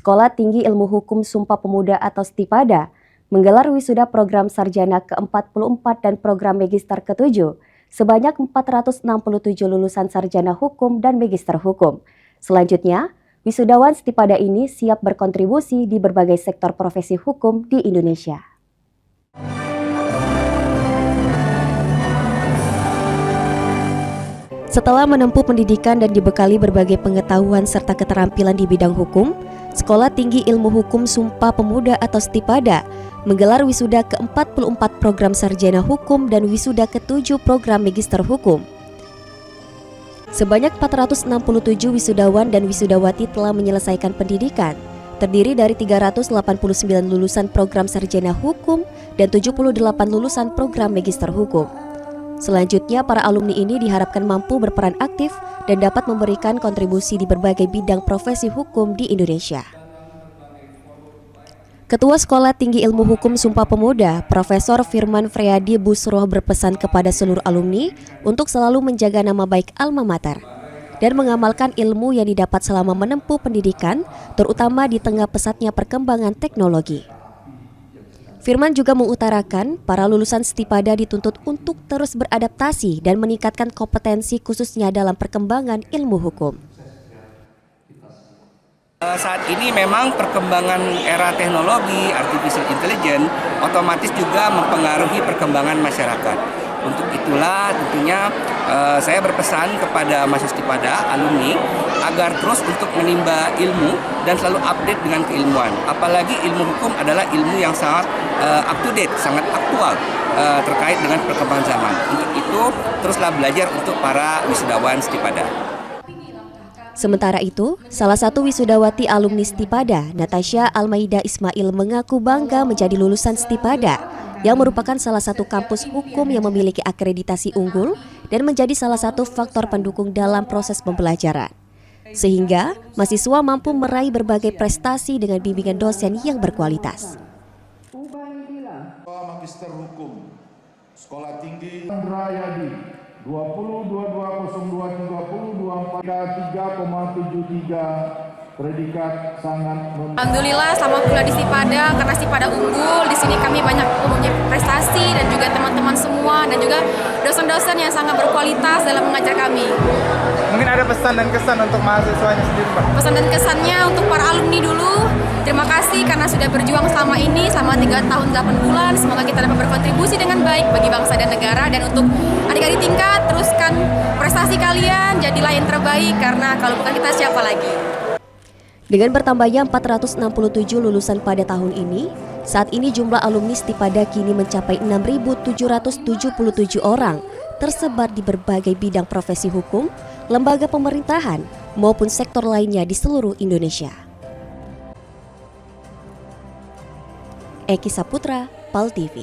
Sekolah Tinggi Ilmu Hukum Sumpah Pemuda atau Stipada menggelar wisuda program sarjana ke-44 dan program magister ke-7 sebanyak 467 lulusan sarjana hukum dan magister hukum. Selanjutnya, wisudawan Stipada ini siap berkontribusi di berbagai sektor profesi hukum di Indonesia. Setelah menempuh pendidikan dan dibekali berbagai pengetahuan serta keterampilan di bidang hukum, Sekolah Tinggi Ilmu Hukum Sumpah Pemuda atau Stipada menggelar wisuda ke-44 program sarjana hukum dan wisuda ke-7 program magister hukum. Sebanyak 467 wisudawan dan wisudawati telah menyelesaikan pendidikan, terdiri dari 389 lulusan program sarjana hukum dan 78 lulusan program magister hukum. Selanjutnya, para alumni ini diharapkan mampu berperan aktif dan dapat memberikan kontribusi di berbagai bidang profesi hukum di Indonesia. Ketua Sekolah Tinggi Ilmu Hukum Sumpah Pemuda, Profesor Firman Freyadi Busroh berpesan kepada seluruh alumni untuk selalu menjaga nama baik alma mater dan mengamalkan ilmu yang didapat selama menempuh pendidikan, terutama di tengah pesatnya perkembangan teknologi. Firman juga mengutarakan para lulusan Stipada dituntut untuk terus beradaptasi dan meningkatkan kompetensi khususnya dalam perkembangan ilmu hukum. Saat ini memang perkembangan era teknologi, artificial intelligence, otomatis juga mempengaruhi perkembangan masyarakat. Untuk itulah tentunya saya berpesan kepada mahasiswa Stipada, alumni, agar terus untuk menimba ilmu dan selalu update dengan keilmuan. Apalagi ilmu hukum adalah ilmu yang sangat up to date, sangat aktual terkait dengan perkembangan zaman. Untuk itu teruslah belajar untuk para wisudawan Stipada. Sementara itu, salah satu wisudawati alumni Stipada, Natasha Almaida Ismail, mengaku bangga menjadi lulusan Stipada yang merupakan salah satu kampus hukum yang memiliki akreditasi unggul dan menjadi salah satu faktor pendukung dalam proses pembelajaran. Sehingga mahasiswa mampu meraih berbagai prestasi dengan bimbingan dosen yang berkualitas. Magister Hukum Sekolah Tinggi Rayadi 2022023024 3,73 predikat sangat Alhamdulillah selama kuliah di Stipada, karena Stipada unggul, di sini kami banyak mempunyai prestasi dan juga teman-teman semua dan juga dosen-dosen yang sangat berkualitas dalam mengajar kami. Mungkin ada pesan dan kesan untuk mahasiswanya sendiri, Pak? Pesan dan kesannya untuk para alumni dulu, terima kasih karena sudah berjuang selama ini, selama 3 tahun 8 bulan. Semoga kita dapat berkontribusi dengan baik bagi bangsa dan negara. Dan untuk adik-adik tingkat, teruskan prestasi kalian, jadilah yang terbaik, karena kalau bukan kita siapa lagi. Dengan bertambahnya 467 lulusan pada tahun ini, saat ini jumlah alumni Stipada kini mencapai 6.777 orang, tersebar di berbagai bidang profesi hukum, lembaga pemerintahan, maupun sektor lainnya di seluruh Indonesia. Eki Saputra, PAL TV.